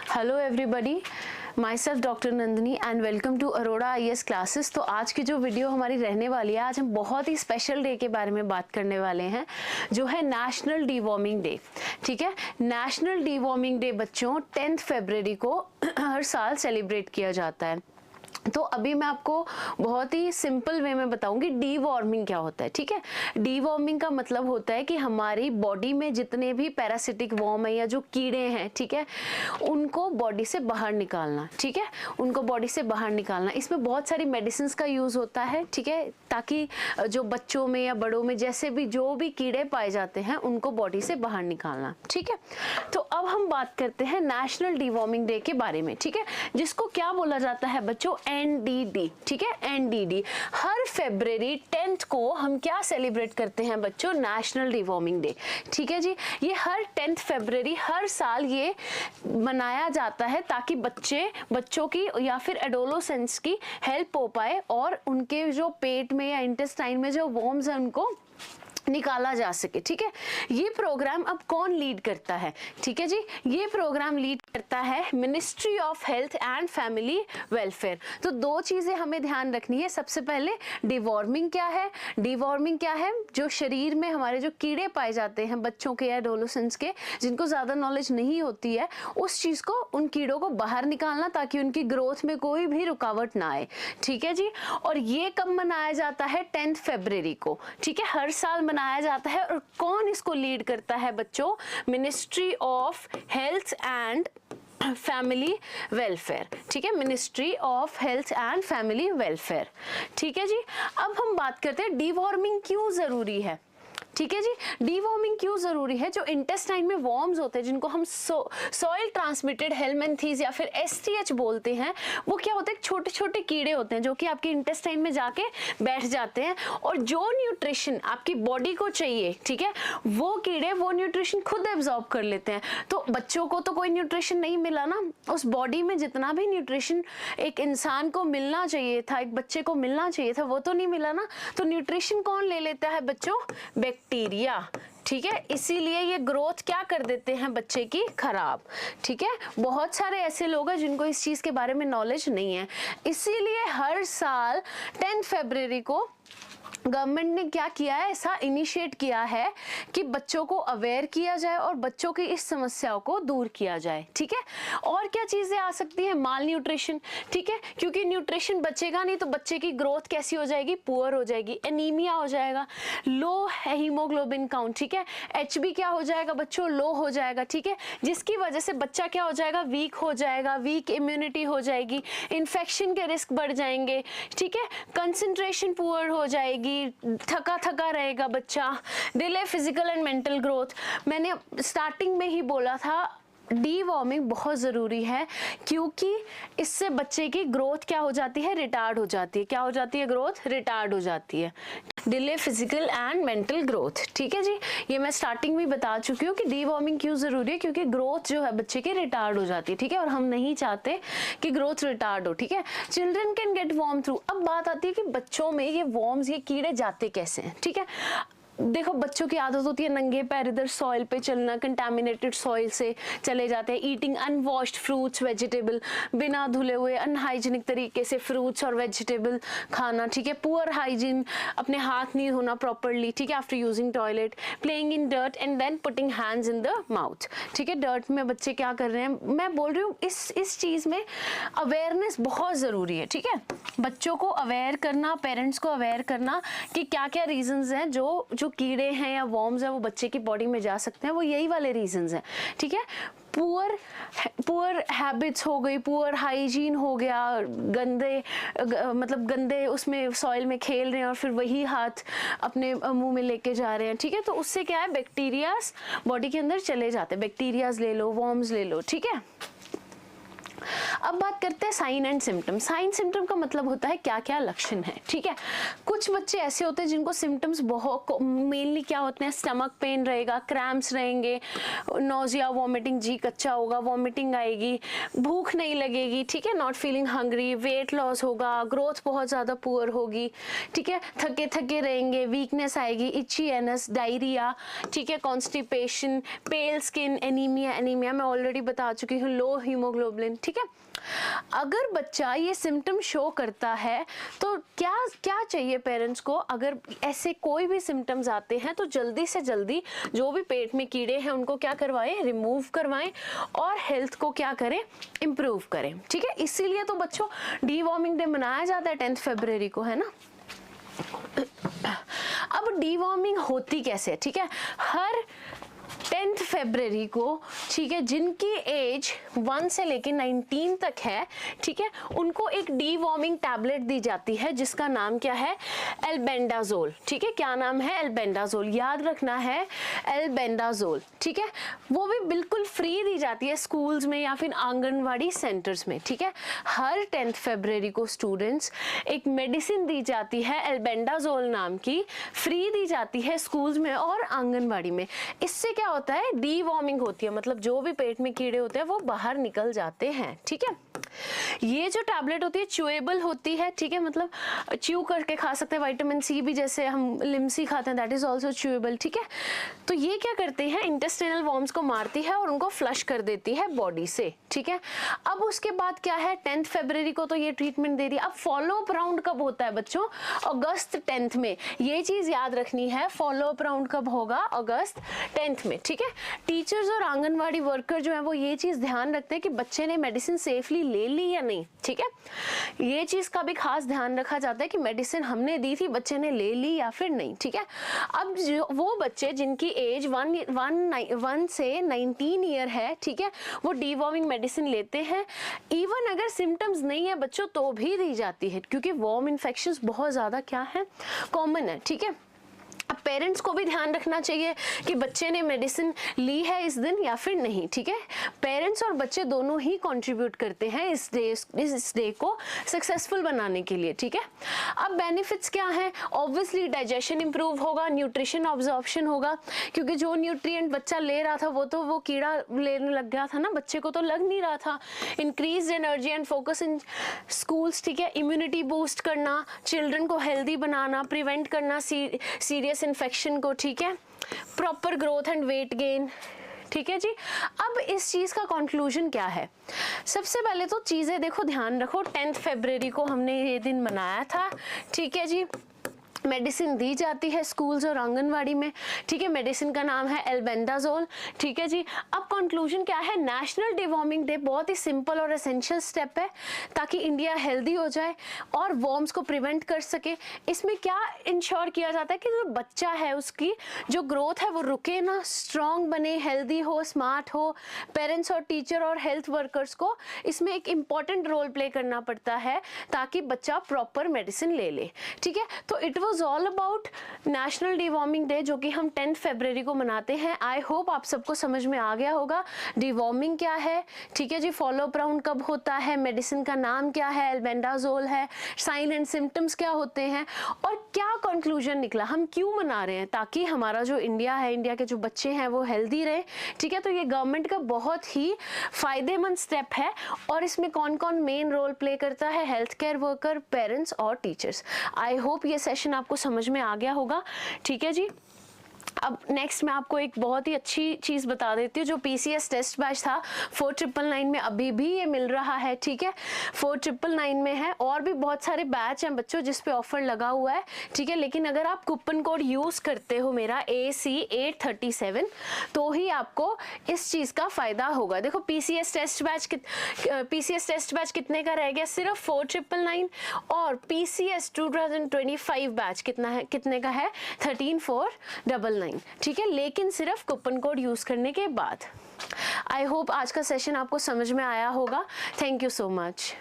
Hello everybody, myself doctor Nandini and welcome to Arora IAS classes. तो आज की जो वीडियो हमारी रहने वाली है, आज हम बहुत ही स्पेशल डे के बारे में बात करने वाले हैं, जो है नेशनल डीवॉर्मिंग डे। ठीक है, नेशनल डीवॉर्मिंग डे बच्चों 10 फरवरी को हर साल सेलिब्रेट किया जाता है। तो अभी मैं आपको बहुत ही सिंपल वे में बताऊंगी डीवॉर्मिंग क्या होता है। ठीक है, डीवॉर्मिंग का मतलब होता है कि हमारी बॉडी में जितने भी पैरासिटिक वॉर्म है या जो कीड़े हैं, ठीक है, उनको बॉडी से बाहर निकालना। ठीक है, उनको बॉडी से बाहर निकालना। इसमें बहुत सारी मेडिसिन का यूज होता है, ठीक है, ताकि जो बच्चों में या बड़ों में जैसे भी जो भी कीड़े पाए जाते हैं उनको बॉडी से बाहर निकालना। ठीक है, तो अब हम बात करते हैं नेशनल डीवॉर्मिंग डे के बारे में। ठीक है, जिसको क्या बोला जाता है बच्चों, NDD। ठीक है, NDD। हर फरवरी 10 को हम क्या सेलिब्रेट करते हैं बच्चों, नेशनल डीवॉर्मिंग डे। ठीक है जी, ये हर 10 फरवरी हर साल ये मनाया जाता है ताकि बच्चों की या फिर एडोलोसेंट्स की हेल्प हो पाए और उनके जो पेट में या इंटेस्टाइन में जो वॉर्म्स हैं उनको निकाला जा सके। ठीक है, ये प्रोग्राम अब कौन लीड करता है? ठीक है जी, ये प्रोग्राम लीड करता है ministry of health and family welfare. तो दो चीजें हमें ध्यान रखनी है। सबसे पहले डिवॉर्मिंग क्या है? डिवॉर्मिंग क्या है? जो शरीर में हमारे जो कीड़े पाए जाते हैं बच्चों के या एडोलेसेंट्स के, जिनको ज्यादा नॉलेज नहीं होती है, उस चीज को, उन कीड़ों को बाहर निकालना ताकि उनकी ग्रोथ में कोई भी रुकावट ना आए। ठीक है जी, और ये कब मनाया जाता है? 10 फरवरी को। ठीक है, हर साल मनाया जाता है। और कौन इसको लीड करता है बच्चों? Ministry of health and family welfare. ठीक है, ministry of health and family welfare. ठीक है जी, अब हम बात करते हैं डीवॉर्मिंग क्यों जरूरी है। ठीक है जी, डीवॉर्मिंग क्यों जरूरी है? जो इंटेस्टाइन में वॉर्म्स होते हैं, जिनको हम सॉइल ट्रांसमिटेड हेलमिंथीज या फिर STH बोलते हैं, वो क्या होते हैं? छोटे छोटे कीड़े होते हैं जो कि आपके इंटेस्टाइन में जाके बैठ जाते हैं और जो न्यूट्रिशन आपकी बॉडी को चाहिए, ठीक है, वो कीड़े वो न्यूट्रिशन खुद एब्जॉर्ब कर लेते हैं। तो बच्चों को तो कोई न्यूट्रिशन नहीं मिला ना, उस बॉडी में जितना भी न्यूट्रिशन एक इंसान को मिलना चाहिए था, एक बच्चे को मिलना चाहिए था, वो तो नहीं मिला ना। तो न्यूट्रिशन कौन ले लेता है बच्चों? बैक्टीरिया। ठीक है, इसीलिए ये ग्रोथ क्या कर देते हैं बच्चे की? खराब। ठीक है, बहुत सारे ऐसे लोग हैं जिनको इस चीज के बारे में नॉलेज नहीं है। इसीलिए हर साल 10 फरवरी को गवर्नमेंट ने क्या किया है, ऐसा इनिशिएट किया है कि बच्चों को अवेयर किया जाए और बच्चों की इस समस्याओं को दूर किया जाए। ठीक है, और क्या चीजें आ सकती है? माल न्यूट्रिशन। ठीक है, क्योंकि न्यूट्रिशन बचेगा नहीं तो बच्चे की ग्रोथ कैसी हो जाएगी? पुअर हो जाएगी, एनीमिया हो जाएगा, लो है हीमोग्लोबिन काउंट। ठीक है, HB क्या हो जाएगा बच्चों? लो हो जाएगा। ठीक है, जिसकी वजह से बच्चा क्या हो जाएगा? वीक हो जाएगा, वीक इम्यूनिटी हो जाएगी, इन्फेक्शन के रिस्क बढ़ जाएंगे। ठीक है, कंसंट्रेशन पुअर हो जाएगी, थका थका रहेगा बच्चा, delay physical and mental growth. मैंने स्टार्टिंग में ही बोला था डीवॉर्मिंग बहुत ज़रूरी है, क्योंकि इससे बच्चे की ग्रोथ क्या हो जाती है? रिटार्ड हो जाती है। क्या हो जाती है? ग्रोथ रिटार्ड हो जाती है, delay physical and mental growth. ठीक है जी, ये मैं स्टार्टिंग में बता चुकी हूँ कि डीवॉर्मिंग क्यों ज़रूरी है, क्योंकि ग्रोथ जो है बच्चे की रिटार्ड हो जाती है। ठीक है, और हम नहीं चाहते कि ग्रोथ रिटार्ड हो। ठीक है, children can get worm through. अब बात आती है कि बच्चों में ये वॉर्म्स, ये कीड़े जाते कैसे हैं। ठीक है, देखो बच्चों की आदत होती है नंगे पैर इधर सॉइल पे चलना, कंटामिनेटेड सॉइल से चले जाते हैं, ईटिंग अनवॉश्ड फ्रूट्स वेजिटेबल, बिना धुले हुए अनहाइजीनिक तरीके से फ्रूट्स और वेजिटेबल खाना। ठीक है, पुअर हाइजीन, अपने हाथ नहीं धोना प्रॉपरली। ठीक है, after using toilet, playing in dirt and then putting hands in the mouth. ठीक है, डर्ट में बच्चे क्या कर रहे हैं? मैं बोल रही हूँ इस चीज में अवेयरनेस बहुत जरूरी है। ठीक है, बच्चों को अवेयर करना, पेरेंट्स को अवेयर करना कि क्या क्या रीजंस हैं जो कीड़े हैं या वॉर्म्स हैं वो बच्चे की बॉडी में जा सकते हैं, वो यही वाले रीजंस हैं। ठीक है, पुअर हैबिट्स हो गई, पुअर हाइजीन हो गया, गंदे उसमें सॉइल में खेल रहे हैं और फिर वही हाथ अपने मुंह में लेके जा रहे हैं। ठीक है, तो उससे क्या है? बैक्टीरियाज बॉडी के अंदर चले जाते हैं। बैक्टीरियाज ले लो, वॉर्म्स ले लो। ठीक है, अब बात करते हैं sign and symptom. Sign symptom का मतलब होता है क्या क्या लक्षण है, ठीक है। कुछ बच्चे ऐसे होते हैं जिनको सिम्टम्स बहुत मेनली क्या होते हैं, स्टमक पेन रहेगा, क्रैम्प्स रहेंगे, नोजिया, वॉमिटिंग, जी कच्चा होगा, वॉमिटिंग आएगी, भूख नहीं लगेगी, ठीक है, not feeling hungry, weight loss होगा, ग्रोथ बहुत ज़्यादा पुअर होगी, ठीक है, थके थके रहेंगे, वीकनेस आएगी, इची एनस, डायरिया, ठीक है, कॉन्स्टिपेशन, पेल स्किन, एनीमिया, एनीमिया मैं ऑलरेडी बता चुकी हूँ, लो हीमोग्लोबिन, ठीक है। अगर बच्चा ये सिम्टम शो करता है तो क्या क्या चाहिए पेरेंट्स को, अगर ऐसे कोई भी सिम्टम्स आते हैं तो जल्दी से जल्दी जो भी पेट में कीड़े हैं उनको क्या करवाएं, रिमूव करवाएं और हेल्थ को क्या करें, इम्प्रूव करें, ठीक है। इसीलिए तो बच्चों डीवॉर्मिंग डे मनाया जाता है 10 फरवरी को, है ना। अब डीवॉर्मिंग होती कैसे है, ठीक है, हर 10 फरवरी को, ठीक है, जिनकी एज 1 से लेकर 19 तक है, ठीक है, उनको एक डीवॉर्मिंग टैबलेट दी जाती है जिसका नाम क्या है, एल्बेंडाजोल, ठीक है। क्या नाम है, एल्बेंडाजोल, याद रखना है, एल्बेंडाजोल, ठीक है। वो भी बिल्कुल फ्री दी जाती है स्कूल्स में या फिर आंगनवाड़ी सेंटर्स में, ठीक है। हर 10 फरवरी को स्टूडेंट्स एक मेडिसिन दी जाती है एल्बेंडाजोल नाम की, फ्री दी जाती है स्कूल्स में और आंगनवाड़ी में। इससे क्या होता है, डीवॉर्मिंग होती है, मतलब जो भी पेट में कीड़े होते हैं वो बाहर निकल जाते हैं, ठीक है। ये जो टैबलेट होती है च्यूएबल होती है, ठीक है, मतलब च्यू करके खा सकते हैं। विटामिन सी भी जैसे हम लिम्सी खाते हैं, दैट इज ऑल्सो च्यूएबल, ठीक है। तो ये क्या करते हैं, इंटेस्टाइनल वॉर्म्स को मारती है और उनको फ्लश कर देती है बॉडी से, ठीक है। अब उसके बाद क्या है, 10 फरवरी को तो ये ट्रीटमेंट दे दी। अब फॉलो अप राउंड कब होता है बच्चों, अगस्त 10th में। ये चीज याद रखनी है, फॉलो अप राउंड कब होगा, अगस्त 10th में, ठीक है। टीचर्स और आंगनवाड़ी वर्कर जो है वो ये चीज ध्यान रखते हैं कि बच्चे ने मेडिसिन सेफली ले ली या नहीं, ठीक है। ये चीज का भी खास ध्यान रखा जाता है कि मेडिसिन हमने दी थी, बच्चे ने ले ली या फिर नहीं, ठीक है। अब जो वो बच्चे जिनकी एज 1 से 19 ईयर है, ठीक है, वो डीवॉर्मिंग मेडिसिन लेते हैं। इवन अगर सिम्टम्स नहीं है बच्चों तो भी दी जाती है, क्योंकि वॉर्म इन्फेक्शंस बहुत ज्यादा क्या है, कॉमन है, ठीक है। अब पेरेंट्स को भी ध्यान रखना चाहिए कि बच्चे ने मेडिसिन ली है इस दिन या फिर नहीं, ठीक है। पेरेंट्स और बच्चे दोनों ही कंट्रीब्यूट करते हैं इस डे को सक्सेसफुल बनाने के लिए, ठीक है। अब बेनिफिट्स क्या हैं, ऑब्वियसली डाइजेशन इंप्रूव होगा, न्यूट्रिशन ऑब्जॉर्प्शन होगा, क्योंकि जो न्यूट्रिएंट बच्चा ले रहा था वो कीड़ा लेने लग गया था ना, बच्चे को तो लग नहीं रहा था। Increase energy and focus in schools, ठीक है। इम्यूनिटी बूस्ट करना, चिल्ड्रन को हेल्दी बनाना, प्रिवेंट करना सीरियस इन्फेक्शन को, ठीक है। Proper growth and weight gain, ठीक है जी। अब इस चीज का कंक्लूजन क्या है, सबसे पहले तो चीजें देखो, ध्यान रखो, 10 फरवरी को हमने ये दिन मनाया था, ठीक है जी। मेडिसिन दी जाती है स्कूल्स और आंगनवाड़ी में, ठीक है। मेडिसिन का नाम है एल्बेंडाजोल, ठीक है जी। अब कंक्लूजन क्या है, नेशनल डीवॉर्मिंग डे बहुत ही सिंपल और एसेंशियल स्टेप है ताकि इंडिया हेल्दी हो जाए और वॉर्म्स को प्रिवेंट कर सके। इसमें क्या इंश्योर किया जाता है कि जो बच्चा है उसकी जो ग्रोथ है वो रुके ना, स्ट्रॉन्ग बने, हेल्दी हो, स्मार्ट हो। पेरेंट्स और टीचर और हेल्थ वर्कर्स को इसमें एक इम्पॉर्टेंट रोल प्ले करना पड़ता है ताकि बच्चा प्रॉपर मेडिसिन ले ले, ठीक है। तो it was all about national deworming day जो कि हम 10 फरवरी को मनाते हैं। आई होप आप सबको समझ में आ गया होगा डीवॉर्मिंग क्या है, ठीक है जी। फॉलो अप राउंड कब होता है, मेडिसिन का नाम क्या है, एल्बेंडाजोल है, साइन एंड सिम्टम्स क्या होते हैं और क्या कंक्लूजन निकला, हम क्यों मना रहे हैं, ताकि हमारा जो इंडिया है, इंडिया के जो बच्चे हैं वो हेल्दी रहे, ठीक है। तो ये गवर्नमेंट का बहुत ही फायदेमंद स्टेप है और इसमें कौन कौन मेन रोल प्ले करता है, हेल्थ केयर वर्कर, पेरेंट्स और टीचर्स। आई होप ये सेशन आपको समझ में आ गया होगा, ठीक है जी। अब नेक्स्ट मैं आपको एक बहुत ही अच्छी चीज बता देती हूँ, जो पीसीएस टेस्ट बैच था 4999 में अभी भी ये मिल रहा है, ठीक है। 4999 में है और भी बहुत सारे बैच हैं बच्चों जिस पे ऑफर लगा हुआ है, ठीक है। लेकिन अगर आप कूपन कोड यूज करते हो मेरा AC837 तो ही आपको इस चीज का फायदा होगा। देखो पीसीएस टेस्ट बैच कितने का रह गया, सिर्फ 4999 और पीसीएस 2025 बैच कितने का है 13499, ठीक है, लेकिन सिर्फ कूपन कोड यूज करने के बाद। आई होप आज का सेशन आपको समझ में आया होगा। Thank you so much.